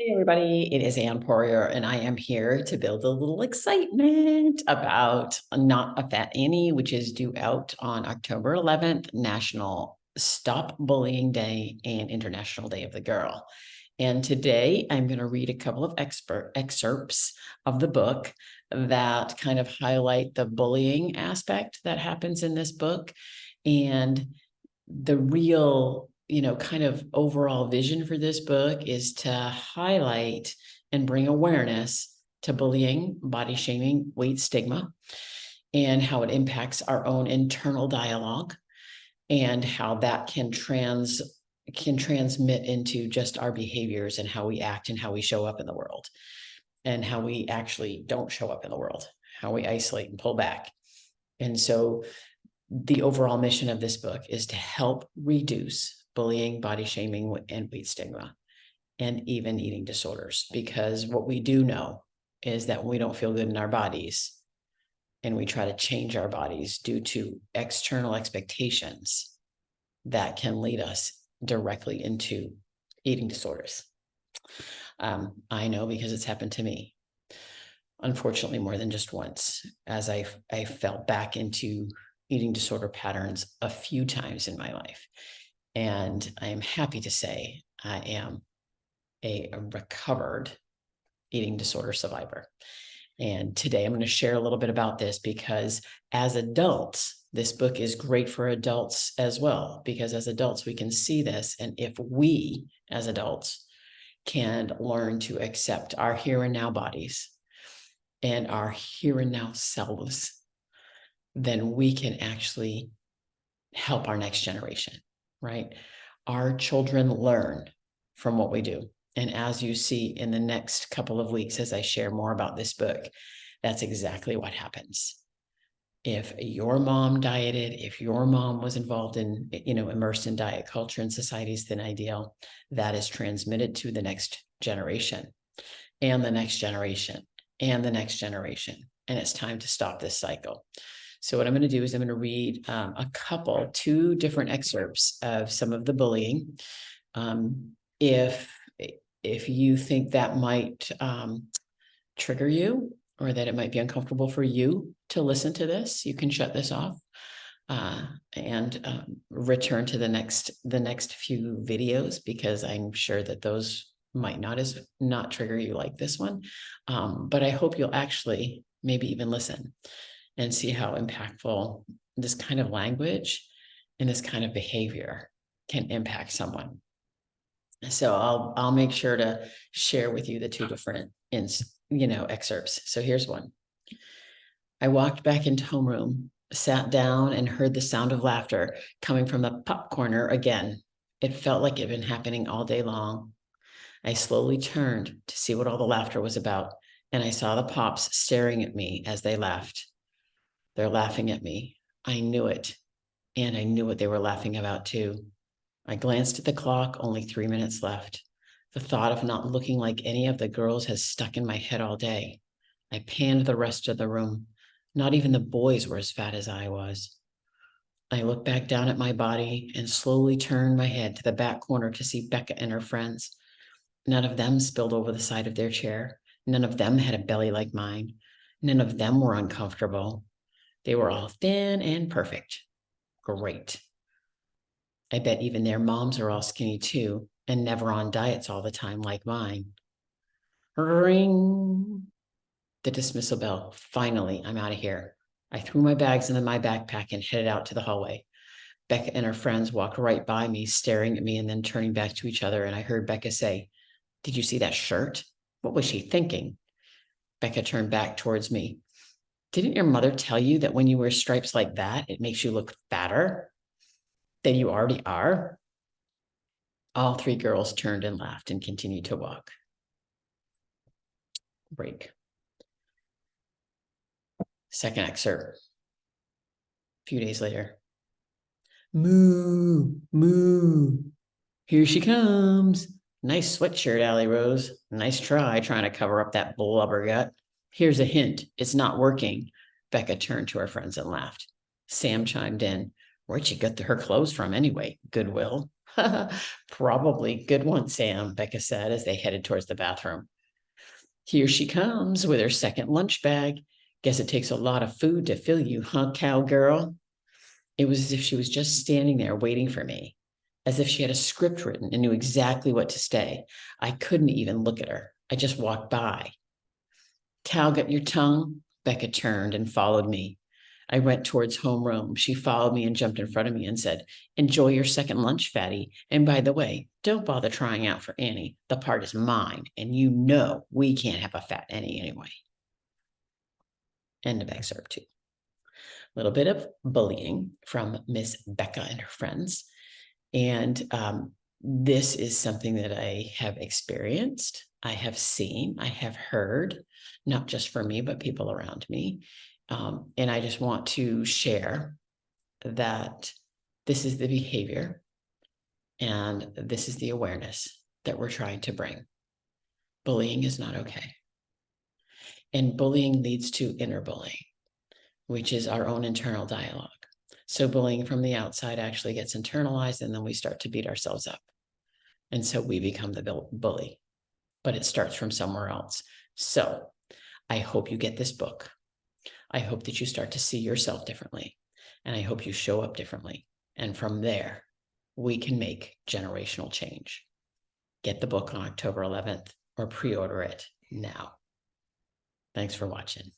Hey everybody, it is Ann Poirier, and I am here to build a little excitement about Not a Fat Annie, which is due out on October 11th, National Stop Bullying Day and International Day of the Girl. And today I'm going to read a couple of excerpts of the book that kind of highlight the bullying aspect that happens in this book and the real kind of overall vision for this book is to highlight and bring awareness to bullying, body shaming, weight stigma, and how it impacts our own internal dialogue and how that can transmit into just our behaviors and how we act and how we show up in the world and how we actually don't show up in the world, how we isolate and pull back. And so the overall mission of this book is to help reduce bullying, body shaming, and weight stigma, and even eating disorders. Because what we do know is that when we don't feel good in our bodies and we try to change our bodies due to external expectations, that can lead us directly into eating disorders. I know because it's happened to me, unfortunately, more than just once, as I fell back into eating disorder patterns a few times in my life. And I am happy to say I am a recovered eating disorder survivor. And today I'm going to share a little bit about this because as adults, this book is great for adults as well, because as adults, we can see this. And if we as adults can learn to accept our here and now bodies and our here and now selves, then we can actually help our next generation, right? Our children learn from what we do. And as you see in the next couple of weeks, as I share more about this book, that's exactly what happens. If your mom dieted, if your mom was involved in, immersed in diet culture and societies than ideal, that is transmitted to the next generation and the next generation and the next generation. And it's time to stop this cycle. So what I'm going to do is I'm going to read two different excerpts of some of the bullying. If you think that might trigger you or that it might be uncomfortable for you to listen to this, you can shut this off and return to the next few videos, because I'm sure that those might not trigger you like this one. But I hope you'll actually maybe even listen and see how impactful this kind of language and this kind of behavior can impact someone. So I'll make sure to share with you the two different excerpts. So here's one. I walked back into homeroom, sat down, and heard the sound of laughter coming from the pop corner again. It felt like it had been happening all day long. I slowly turned to see what all the laughter was about, and I saw the pops staring at me as they laughed. They're laughing at me. I knew it. And I knew what they were laughing about too. I glanced at the clock, only 3 minutes left. The thought of not looking like any of the girls has stuck in my head all day. I panned the rest of the room. Not even the boys were as fat as I was. I looked back down at my body and slowly turned my head to the back corner to see Becca and her friends. None of them spilled over the side of their chair. None of them had a belly like mine. None of them were uncomfortable. They were all thin and perfect. Great. I bet even their moms are all skinny too, and never on diets all the time like mine. Ring. The dismissal bell. Finally, I'm out of here. I threw my bags into my backpack and headed out to the hallway. Becca and her friends walked right by me, staring at me and then turning back to each other, and I heard Becca say, "Did you see that shirt? What was she thinking?" Becca turned back towards me. "Didn't your mother tell you that when you wear stripes like that, it makes you look fatter than you already are?" All three girls turned and laughed and continued to walk. Break. Second excerpt. A few days later. Moo, moo. Here she comes. Nice sweatshirt, Aly Rose. Nice try trying to cover up that blubber gut. Here's a hint. It's not working. Becca turned to her friends and laughed. Sam chimed in. Where'd she get her clothes from anyway? Goodwill. Probably. Good one, Sam, Becca said as they headed towards the bathroom. Here she comes with her second lunch bag. Guess it takes a lot of food to fill you, huh, cowgirl? It was as if she was just standing there waiting for me, as if she had a script written and knew exactly what to say. I couldn't even look at her. I just walked by. Cal, got your tongue? Becca turned and followed me. I went towards homeroom. She followed me and jumped in front of me and said, enjoy your second lunch, fatty. And by the way, don't bother trying out for Annie. The part is mine, and you know we can't have a fat Annie anyway. End of excerpt 2. A little bit of bullying from Miss Becca and her friends. And this is something that I have experienced, I have seen, I have heard, not just for me, but people around me. And I just want to share that this is the behavior and this is the awareness that we're trying to bring. Bullying is not okay. And bullying leads to inner bullying, which is our own internal dialogue. So bullying from the outside actually gets internalized, and then we start to beat ourselves up. And so we become the bully, but it starts from somewhere else. So I hope you get this book. I hope that you start to see yourself differently, and I hope you show up differently. And from there, we can make generational change. Get the book on October 11th or pre-order it now. Thanks for watching.